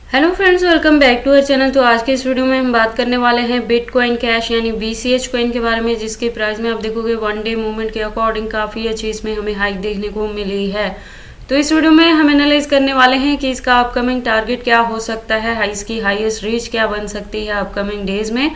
Hello friends, welcome back to our channel. तो आज के इस वीडियो में हम बात करने वाले हैं बिटकॉइन कैश यानी BCH कॉइन के बारे में, जिसके प्राइस में आप देखोगे वन डे मूवमेंट के अकॉर्डिंग काफ़ी अच्छी इसमें हमें हाइक देखने को मिली है। तो इस वीडियो में हम एनालाइज करने वाले हैं कि इसका अपकमिंग टारगेट क्या हो सकता है, इसकी हाईएस्ट रीच क्या बन सकती है अपकमिंग डेज में,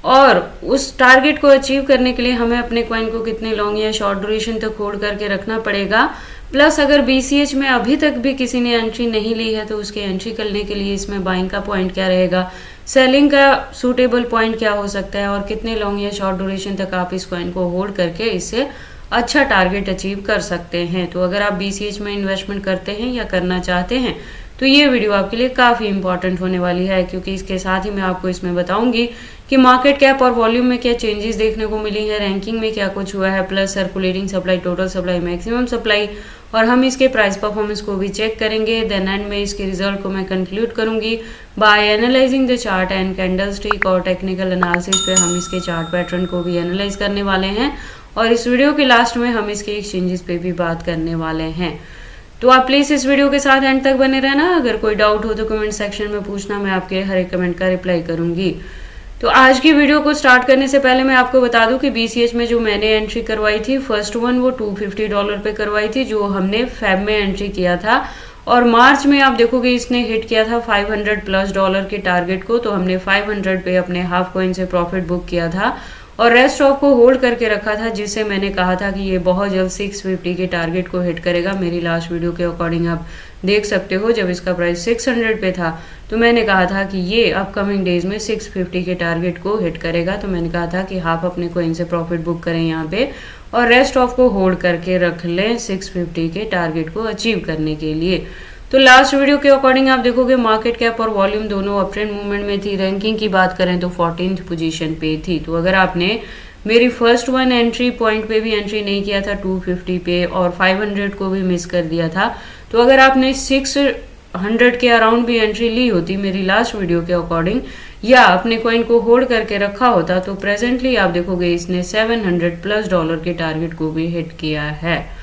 और उस टारगेट को अचीव करने के लिए हमें अपने कॉइन को कितने लॉन्ग या शॉर्ट ड्यूरेशन तक होल्ड करके रखना पड़ेगा। प्लस अगर BCH में अभी तक भी किसी ने एंट्री नहीं ली है तो उसके एंट्री करने के लिए इसमें बाइंग का पॉइंट क्या रहेगा, सेलिंग का सूटेबल पॉइंट क्या हो सकता है, और कितने लॉन्ग या शॉर्ट ड्यूरेशन तक आप इस कॉइन को होल्ड करके इससे अच्छा टारगेट अचीव कर सकते हैं। तो अगर आप BCH में इन्वेस्टमेंट करते हैं या करना चाहते हैं तो ये वीडियो आपके लिए काफ़ी इंपॉर्टेंट होने वाली है, क्योंकि इसके साथ ही मैं आपको इसमें बताऊंगी कि मार्केट कैप और वॉल्यूम में क्या चेंजेस देखने को मिली है, रैंकिंग में क्या कुछ हुआ है, plus circulating supply, total supply, maximum supply, और हम इसके प्राइस परफॉर्मेंस को भी चेक करेंगे। देन एंड में इसके रिजल्ट को मैं कंक्लूड करूंगी by analysing the chart and candlestick, और टेक्निकल एनालिसिस पे हम इसके चार्ट पैटर्न को भी एनालाइज करने वाले हैं, और इस वीडियो के लास्ट में हम इसके एक्सचेंजेस पे भी बात करने वाले हैं। तो आप प्लीज़ इस वीडियो के साथ एंड तक बने रहना। अगर कोई डाउट हो तो कमेंट सेक्शन में पूछना, मैं आपके हर एक कमेंट का रिप्लाई करूंगी। तो आज की वीडियो को स्टार्ट करने से पहले मैं आपको बता दूं कि BCH में जो मैंने एंट्री करवाई थी, फर्स्ट वन वो $250 पे करवाई थी, जो हमने फेब में एंट्री किया था, और मार्च में आप देखोगे इसने हिट किया था $500+ के टारगेट को। तो हमने 500 पे अपने हाफ कॉइन से प्रॉफिट बुक किया था और रेस्ट ऑफ को होल्ड करके रखा था, जिससे मैंने कहा था कि ये बहुत जल्द 650 के टारगेट को हिट करेगा। मेरी लास्ट वीडियो के अकॉर्डिंग आप देख सकते हो, जब इसका प्राइस 600 पे था तो मैंने कहा था कि ये अपकमिंग डेज में 650 के टारगेट को हिट करेगा। तो मैंने कहा था कि हाफ अपने कोइन से प्रॉफिट बुक करें यहाँ पे और रेस्ट ऑफ को होल्ड करके रख लें 650 के टारगेट को अचीव करने के लिए। तो लास्ट वीडियो के अकॉर्डिंग आप देखोगे मार्केट कैप और वॉल्यूम दोनों अप ट्रेंड मूवमेंट में थी। रैंकिंग की बात करें तो 14th पोजीशन पे थी। तो अगर आपने मेरी फर्स्ट वन एंट्री पॉइंट पे भी एंट्री नहीं किया था 250 पे, और 500 को भी मिस कर दिया था, तो अगर आपने 600 के अराउंड भी एंट्री ली होती मेरी लास्ट वीडियो के अकॉर्डिंग, या अपने कॉइन को होल्ड करके रखा होता, तो प्रेजेंटली आप देखोगे इसने $700+ के टारगेट को भी हिट किया है।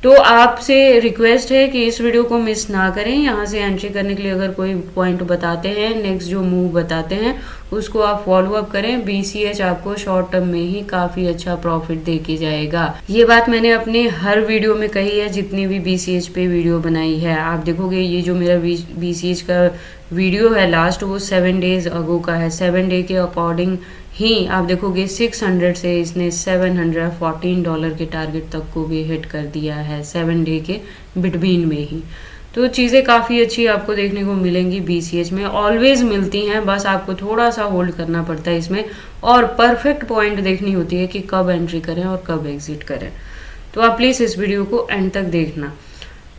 तो आपसे रिक्वेस्ट है कि इस वीडियो को मिस ना करें। यहाँ से एंट्री करने के लिए अगर कोई पॉइंट बताते हैं, नेक्स्ट जो मूव बताते हैं उसको आप फॉलो अप करें। BCH आपको शॉर्ट टर्म में ही काफ़ी अच्छा प्रॉफिट दे के जाएगा। ये बात मैंने अपने हर वीडियो में कही है, जितनी भी BCH पे वीडियो बनाई है। आप देखोगे ये जो मेरा BCH का वीडियो है लास्ट, वो 7 डेज अगो का है। 7 डे के अकॉर्डिंग ही आप देखोगे 600 से इसने $714 के टारगेट तक को भी हिट कर दिया है 7 डे के बिटवीन में ही। तो चीज़ें काफ़ी अच्छी आपको देखने को मिलेंगी BCH में, ऑलवेज मिलती हैं, बस आपको थोड़ा सा होल्ड करना पड़ता है इसमें, और परफेक्ट पॉइंट देखनी होती है कि कब एंट्री करें और कब एग्जिट करें। तो आप प्लीज़ इस वीडियो को एंड तक देखना।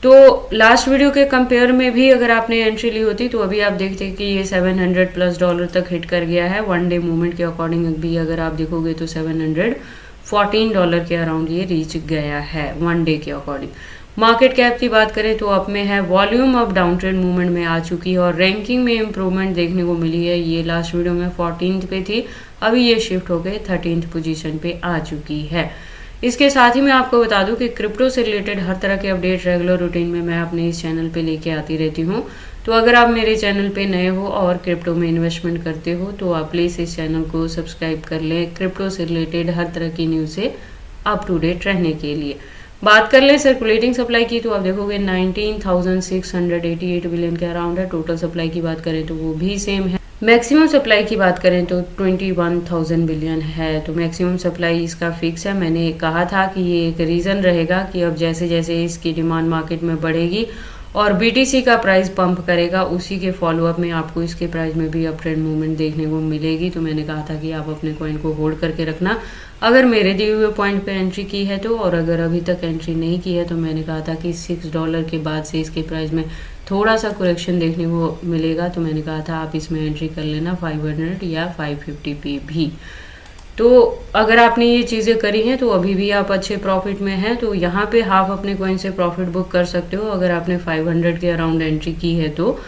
तो लास्ट वीडियो के कंपेयर में भी अगर आपने एंट्री ली होती तो अभी आप देखते कि ये $700+ तक हिट कर गया है। वन डे मूवमेंट के अकॉर्डिंग भी अगर आप देखोगे तो $714 के अराउंड ये रीच गया है वन डे के अकॉर्डिंग। मार्केट कैप की बात करें तो अप में है, वॉल्यूम अब डाउन ट्रेंड मूवमेंट में आ चुकी है, और रैंकिंग में इंप्रूवमेंट देखने को मिली है। ये लास्ट वीडियो में 14th पे थी, अभी ये शिफ्ट होकर 13th पोजीशन पे आ चुकी है। इसके साथ ही मैं आपको बता दूं कि क्रिप्टो से रिलेटेड हर तरह के अपडेट रेगुलर रूटीन में मैं अपने इस चैनल पे लेके आती रहती हूं। तो अगर आप मेरे चैनल पे नए हो और क्रिप्टो में इन्वेस्टमेंट करते हो तो आप प्लीज़ इस चैनल को सब्सक्राइब कर लें, क्रिप्टो से रिलेटेड हर तरह की न्यूज़ से अप टू डेट रहने के लिए। बात कर लें सर्कुलेटिंग सप्लाई की, तो आप देखोगे 19,688 बिलियन के अराउंड है। टोटल सप्लाई की बात करें तो वो भी सेम है। मैक्सिमम सप्लाई की बात करें तो 21,000 बिलियन है। तो मैक्सिमम सप्लाई इसका फिक्स है। मैंने कहा था कि ये एक रीज़न रहेगा कि अब जैसे जैसे इसकी डिमांड मार्केट में बढ़ेगी और BTC का प्राइस पंप करेगा, उसी के फॉलोअप में आपको इसके प्राइस में भी अप ट्रेंड मूवमेंट देखने को मिलेगी। तो मैंने कहा था कि आप अपने कॉइन को होल्ड करके रखना अगर मेरे दिए हुए पॉइंट पे एंट्री की है तो, और अगर अभी तक एंट्री नहीं की है तो मैंने कहा था कि $6 के बाद से इसके प्राइस में थोड़ा सा करेक्शन देखने को मिलेगा। तो मैंने कहा था आप इसमें एंट्री कर लेना 500 या 550 पे भी। तो अगर आपने ये चीज़ें करी हैं तो अभी भी आप अच्छे प्रॉफिट में हैं। तो यहाँ पे हाफ अपने कॉइन से प्रॉफिट बुक कर सकते हो अगर आपने 500 के अराउंड एंट्री की है तो,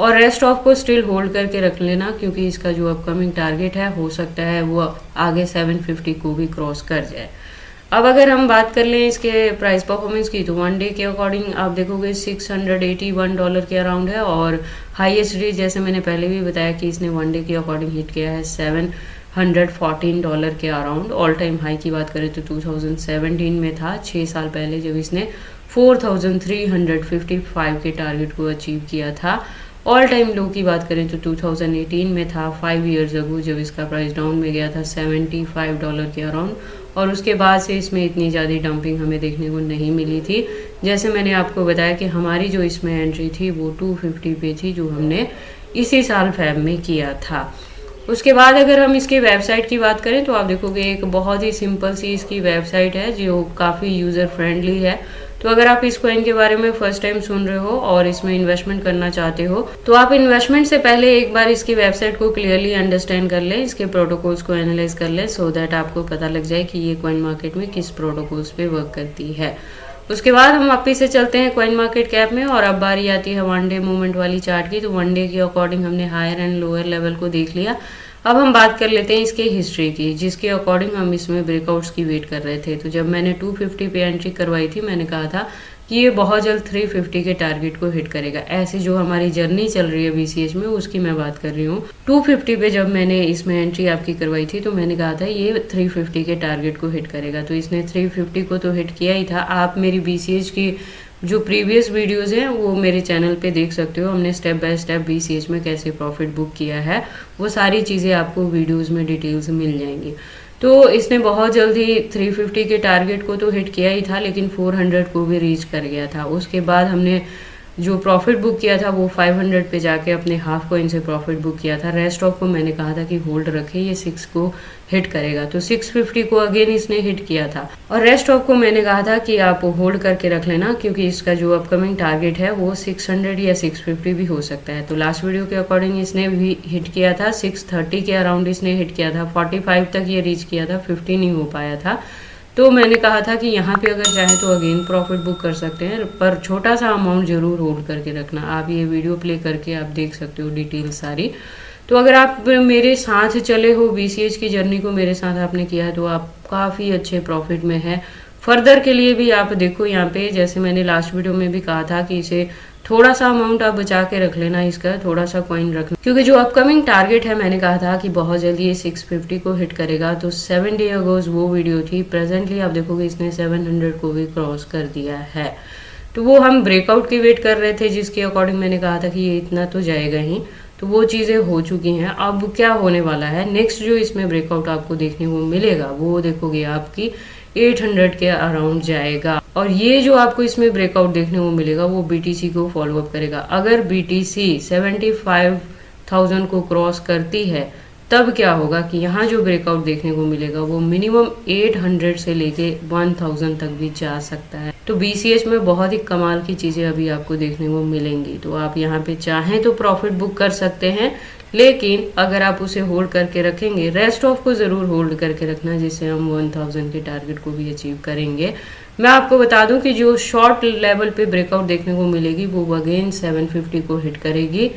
और रेस्ट ऑफ को स्टिल होल्ड करके रख लेना, क्योंकि इसका जो अपकमिंग टारगेट है हो सकता है वो आगे 750 को भी क्रॉस कर जाए। अब अगर हम बात कर लें इसके प्राइस परफॉर्मेंस की, तो वन डे के अकॉर्डिंग आप देखोगे $681 के अराउंड है, और हाईएस्ट रीच जैसे मैंने पहले भी बताया कि इसने वन डे के अकॉर्डिंग हिट किया है $714 के अराउंड। ऑल टाइम हाई की बात करें तो 2017 में था, 6 साल पहले, जब इसने 4355 के टारगेट को अचीव किया था। ऑल टाइम लो की बात करें तो 2018 में था, 5 ईयर्स अगो, जब इसका प्राइस डाउन में गया था $75 के अराउंड, और उसके बाद से इसमें इतनी ज़्यादा डंपिंग हमें देखने को नहीं मिली थी। जैसे मैंने आपको बताया कि हमारी जो इसमें एंट्री थी वो 250 पे थी, जो हमने इसी साल फेब में किया था। उसके बाद अगर हम इसकी वेबसाइट की बात करें तो आप देखोगे एक बहुत ही सिंपल सी इसकी वेबसाइट है जो काफ़ी यूज़र फ्रेंडली है। तो अगर आप इस कॉइन के बारे में फर्स्ट टाइम सुन रहे हो और इसमें इन्वेस्टमेंट करना चाहते हो, तो आप इन्वेस्टमेंट से पहले एक बार इसकी वेबसाइट को क्लियरली अंडरस्टैंड कर लें, इसके प्रोटोकॉल्स को एनालाइज कर लें, सो दैट आपको पता लग जाए कि ये कॉइन मार्केट में किस प्रोटोकॉल्स पे वर्क करती है। उसके बाद हम वापिस से चलते हैं कॉइन मार्केट कैप में, और अब बारी आती है वन डे मूवमेंट वाली चार्ट की। तो वन डे के अकॉर्डिंग हमने हायर एंड लोअर लेवल को देख लिया। अब हम बात कर लेते हैं इसके हिस्ट्री की, जिसके अकॉर्डिंग हम इसमें ब्रेकआउट्स की वेट कर रहे थे। तो जब मैंने 250 पे एंट्री करवाई थी, मैंने कहा था कि ये बहुत जल्द 350 के टारगेट को हिट करेगा। ऐसे जो हमारी जर्नी चल रही है बीसीएच में, उसकी मैं बात कर रही हूँ। 250 पे जब मैंने इसमें एंट्री आपकी करवाई थी, तो मैंने कहा था ये 350 के टारगेट को हिट करेगा। तो इसने 350 को तो हिट किया ही था। आप मेरी बीसीएच की जो प्रीवियस वीडियोस हैं वो मेरे चैनल पे देख सकते हो। हमने स्टेप बाय स्टेप बीसीएच में कैसे प्रॉफिट बुक किया है, वो सारी चीज़ें आपको वीडियोस में डिटेल से मिल जाएंगी। तो इसने बहुत जल्दी 350 के टारगेट को तो हिट किया ही था, लेकिन 400 को भी रीच कर गया था। उसके बाद हमने जो प्रॉफिट बुक किया था वो 500 पे जाके अपने हाफ कॉइन से प्रॉफिट बुक किया था। रेस्ट ऑफ को मैंने कहा था कि होल्ड रखे, ये 6 को हिट करेगा। तो 650 को अगेन इसने हिट किया था, और रेस्ट ऑफ को मैंने कहा था कि आप होल्ड करके रख लेना, क्योंकि इसका जो अपकमिंग टारगेट है वो 600 या 650 भी हो सकता है। तो लास्ट वीडियो के अकॉर्डिंग इसने भी हिट किया था, 630 के अराउंड इसने हिट किया था, 45 तक ये रीच किया था, 50 नहीं हो पाया था। तो मैंने कहा था कि यहाँ पे अगर चाहे तो अगेन प्रॉफिट बुक कर सकते हैं, पर छोटा सा अमाउंट जरूर होल्ड करके रखना। आप ये वीडियो प्ले करके आप देख सकते हो डिटेल सारी। तो अगर आप मेरे साथ चले हो, बीसीएच की जर्नी को मेरे साथ आपने किया है, तो आप काफ़ी अच्छे प्रॉफिट में है। फर्दर के लिए भी आप देखो यहाँ पे, जैसे मैंने लास्ट वीडियो में भी कहा था कि इसे थोड़ा सा अमाउंट आप बचा के रख लेना, इसका थोड़ा सा कॉइन रखना, क्योंकि जो अपकमिंग टारगेट है मैंने कहा था कि बहुत जल्दी ये 650 को हिट करेगा। तो 7 डे अगोज वो वीडियो थी। प्रेजेंटली आप देखोगे इसने 700 को भी क्रॉस कर दिया है। तो वो हम ब्रेकआउट की वेट कर रहे थे, जिसके अकॉर्डिंग मैंने कहा था कि ये इतना तो जाएगा ही। तो वो चीज़ें हो चुकी हैं। अब क्या होने वाला है नेक्स्ट, जो इसमें ब्रेकआउट आपको देखने को मिलेगा वो देखोगे आपकी 800 के अराउंड जाएगा, और ये जो आपको इसमें ब्रेकआउट देखने को मिलेगा वो बीटीसी को फॉलो अप करेगा। अगर बीटीसी 75,000 को क्रॉस करती है, तब क्या होगा कि यहाँ जो ब्रेकआउट देखने को मिलेगा वो मिनिमम 800 से लेके 1000 तक भी जा सकता है। तो बीसीएच में बहुत ही कमाल की चीज़ें अभी आपको देखने को मिलेंगी। तो आप यहाँ पे चाहें तो प्रॉफिट बुक कर सकते हैं, लेकिन अगर आप उसे होल्ड करके रखेंगे, रेस्ट ऑफ को ज़रूर होल्ड करके रखना, जिससे हम 1000 के टारगेट को भी अचीव करेंगे। मैं आपको बता दूं कि जो शॉर्ट लेवल पे ब्रेकआउट देखने को मिलेगी वो अगेन 750 को हिट करेगी।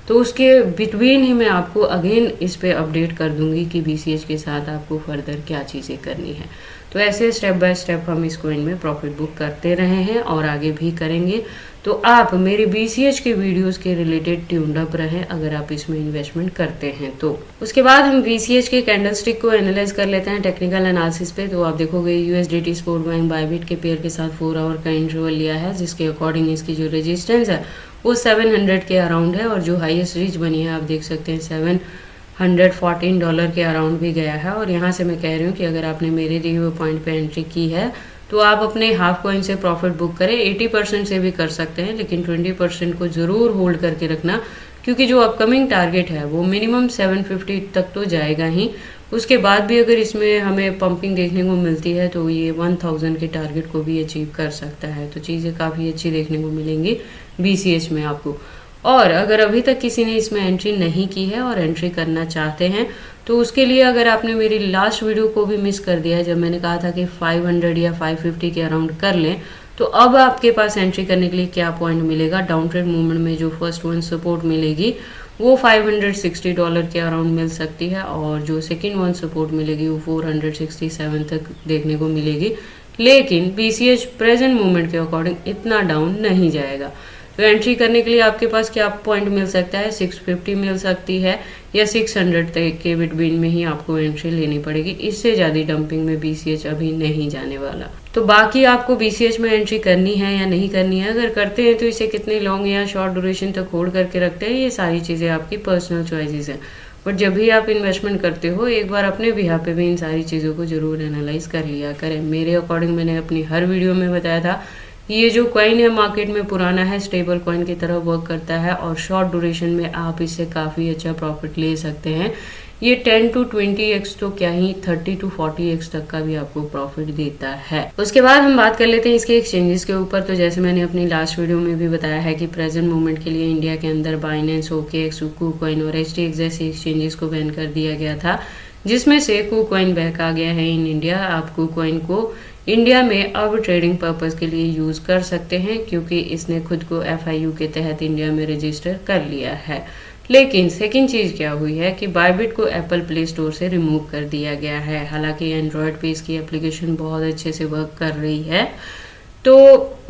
तो उसके बिटवीन ही मैं आपको अगेन इस पे अपडेट कर दूंगी कि बीसीएच के साथ आपको फर्दर क्या चीज़ें करनी है। तो ऐसे स्टेप बाय स्टेप हम इस कॉइन में प्रॉफिट बुक करते रहे हैं और आगे भी करेंगे। तो आप मेरे बीसीएच के वीडियोस के रिलेटेड ट्यून्ड अप रहें अगर आप इसमें इन्वेस्टमेंट करते हैं तो। उसके बाद हम बीसीएच के कैंडलस्टिक को एनालाइज कर लेते हैं टेक्निकल एनालिसिस पे। तो आप देखोगे यूएसडीटी स्पॉट बाइंग बायबिट के पेयर के साथ 4 आवर का इंटरवल लिया है, जिसके अकॉर्डिंग इसकी जो रेजिस्टेंस है वो 700 के अराउंड है, और जो हाईएस्ट रीच बनी है आप देख सकते हैं $714 के अराउंड भी गया है। और यहाँ से मैं कह रही हूँ कि अगर आपने मेरे दिए हुए पॉइंट पे एंट्री की है तो आप अपने हाफ कॉइन से प्रॉफिट बुक करें। 80% से भी कर सकते हैं, लेकिन 20% को ज़रूर होल्ड करके रखना, क्योंकि जो अपकमिंग टारगेट है वो मिनिमम 750 तक तो जाएगा ही। उसके बाद भी अगर इसमें हमें पंपिंग देखने को मिलती है तो ये 1000 के टारगेट को भी अचीव कर सकता है। तो चीज़ें काफ़ी अच्छी देखने को मिलेंगी बीसीएच में आपको। और अगर अभी तक किसी ने इसमें एंट्री नहीं की है और एंट्री करना चाहते हैं तो उसके लिए अगर आपने मेरी लास्ट वीडियो को भी मिस कर दिया है, जब मैंने कहा था कि 500 या 550 के अराउंड कर लें, तो अब आपके पास एंट्री करने के लिए क्या पॉइंट मिलेगा। डाउन ट्रेड मूवमेंट में जो फर्स्ट वन सपोर्ट मिलेगी वो $560 के अराउंड मिल सकती है, और जो सेकेंड वन सपोर्ट मिलेगी वो 467 तक देखने को मिलेगी। लेकिन BCH प्रेजेंट मूवमेंट के अकॉर्डिंग इतना डाउन नहीं जाएगा। तो एंट्री करने के लिए आपके पास क्या पॉइंट मिल सकता है, 650 मिल सकती है, या 600 तक के बिटवीन में ही आपको एंट्री लेनी पड़ेगी। इससे ज़्यादा डंपिंग में BCH अभी नहीं जाने वाला। तो बाकी आपको BCH में एंट्री करनी है या नहीं करनी है, अगर करते हैं तो इसे कितने लॉन्ग या शॉर्ट ड्यूरेशन तक होल्ड करके रखते हैं, ये सारी चीज़ें आपकी पर्सनल चॉइसेस हैं। बट जब भी आप इन्वेस्टमेंट करते हो एक बार अपने बिहाफ पे भी इन सारी चीज़ों को ज़रूर एनालाइज कर लिया करें। मेरे अकॉर्डिंग मैंने अपनी हर वीडियो में बताया था, ये जो कॉइन है मार्केट में पुराना है, स्टेबल कॉइन की तरह वर्क करता है, और शॉर्ट ड्यूरेशन में आप इससे काफ़ी अच्छा प्रॉफिट ले सकते हैं। ये 10 to 20x तो क्या ही 30 to 40x तक का भी आपको प्रॉफिट देता है। उसके बाद हम बात कर लेते हैं इसके एक्सचेंजेस के ऊपर। तो जैसे मैंने अपनी लास्ट वीडियो में भी बताया है कि प्रेजेंट मोमेंट के लिए इंडिया के अंदर बाइनेंस, OKX, KuCoin और HTX जैसे एक्सचेंजेस को बैन कर दिया गया था, जिसमें से KuCoin बैक आ गया है इन इंडिया। आप KuCoin को इंडिया में अब ट्रेडिंग पर्पस के लिए यूज़ कर सकते हैं, क्योंकि इसने खुद को FIU के तहत इंडिया में रजिस्टर कर लिया है। लेकिन सेकंड चीज़ क्या हुई है कि बायबिट को एप्पल प्ले स्टोर से रिमूव कर दिया गया है। हालांकि एंड्रॉयड पे इसकी एप्लीकेशन बहुत अच्छे से वर्क कर रही है। तो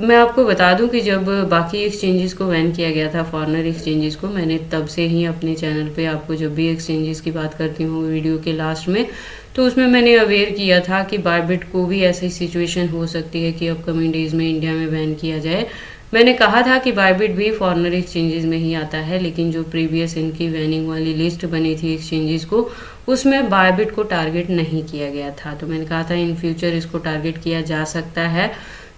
मैं आपको बता दूं कि जब बाकी एक्सचेंजेस को बैन किया गया था, फॉरेनर एक्सचेंजेस को, मैंने तब से ही अपने चैनल पे आपको जब भी एक्सचेंजेस की बात करती हूँ वीडियो के लास्ट में, तो उसमें मैंने अवेयर किया था कि बायबिट को भी ऐसी सिचुएशन हो सकती है कि अपकमिंग डेज में इंडिया में बैन किया जाए। मैंने कहा था कि बायबिट भी फॉरेनर एक्सचेंजेस में ही आता है, लेकिन जो प्रीवियस इनकी बैनिंग वाली लिस्ट बनी थी एक्सचेंजेस को, उसमें बायबिट को टारगेट नहीं किया गया था। तो मैंने कहा था इन फ्यूचर इसको टारगेट किया जा सकता है।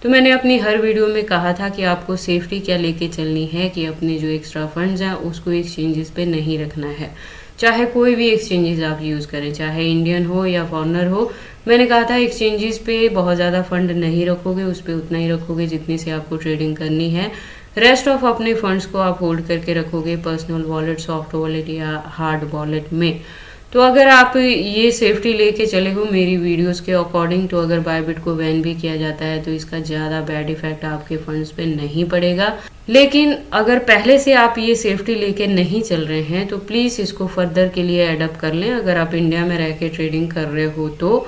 तो मैंने अपनी हर वीडियो में कहा था कि आपको सेफ्टी क्या लेके चलनी है कि अपने जो एक्स्ट्रा फंड्स हैं उसको एक्सचेंजेस पे नहीं रखना है, चाहे कोई भी एक्सचेंजेस आप यूज़ करें, चाहे इंडियन हो या फॉरेनर हो। मैंने कहा था एक्सचेंजेस पे बहुत ज़्यादा फंड नहीं रखोगे, उस पर उतना ही रखोगे जितने से आपको ट्रेडिंग करनी है। रेस्ट ऑफ अपने फंड्स को आप होल्ड करके रखोगे पर्सनल वॉलेट, सॉफ्ट वॉलेट या हार्ड वॉलेट में। तो अगर आप ये सेफ्टी लेके चले हो मेरी वीडियोस के अकॉर्डिंग, तो अगर बायबिट को बैन भी किया जाता है तो इसका ज़्यादा बैड इफेक्ट आपके फंड्स पे नहीं पड़ेगा। लेकिन अगर पहले से आप ये सेफ्टी लेके नहीं चल रहे हैं तो प्लीज़ इसको फर्दर के लिए एडप्ट कर लें, अगर आप इंडिया में रह के ट्रेडिंग कर रहे हो तो।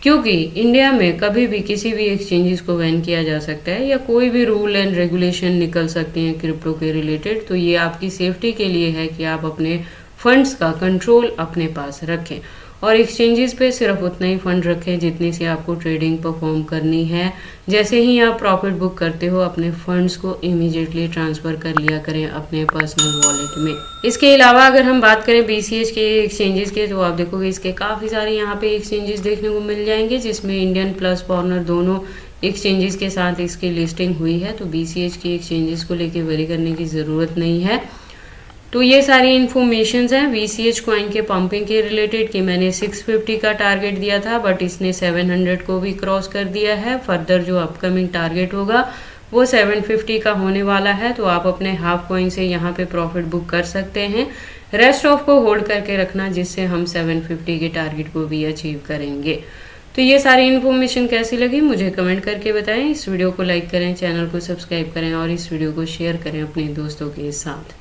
क्योंकि इंडिया में कभी भी किसी भी एक्सचेंजेस को बैन किया जा सकता है, या कोई भी रूल एंड रेगुलेशन निकल सकते हैं क्रिप्टो के रिलेटेड। तो ये आपकी सेफ्टी के लिए है कि आप अपने फंड्स का कंट्रोल अपने पास रखें, और एक्सचेंजेस पे सिर्फ उतना ही फंड रखें जितने से आपको ट्रेडिंग परफॉर्म करनी है। जैसे ही आप प्रॉफिट बुक करते हो अपने फंड्स को इमीडिएटली ट्रांसफ़र कर लिया करें अपने पर्सनल वॉलेट में। इसके अलावा अगर हम बात करें BCH के एक्सचेंजेस के, तो आप देखोगे इसके काफ़ी सारे यहाँ पे एक्सचेंजेस देखने को मिल जाएंगे, जिसमें इंडियन प्लस फॉरेनर दोनों एक्सचेंजेस के साथ इसकी लिस्टिंग हुई है। तो BCH की एक्सचेंजेस को लेके वरी करने की ज़रूरत नहीं है। तो ये सारी इन्फॉर्मेशंस हैं BCH कॉइन के पंपिंग के रिलेटेड कि मैंने 650 का टारगेट दिया था, बट इसने 700 को भी क्रॉस कर दिया है। फर्दर जो अपकमिंग टारगेट होगा वो 750 का होने वाला है। तो आप अपने हाफ कॉइन से यहाँ पे प्रॉफिट बुक कर सकते हैं, रेस्ट ऑफ को होल्ड करके रखना, जिससे हम 750 के टारगेट को भी अचीव करेंगे। तो ये सारी इन्फॉर्मेशन कैसी लगी मुझे कमेंट करके बताएं। इस वीडियो को लाइक करें, चैनल को सब्सक्राइब करें और इस वीडियो को शेयर करें अपने दोस्तों के साथ।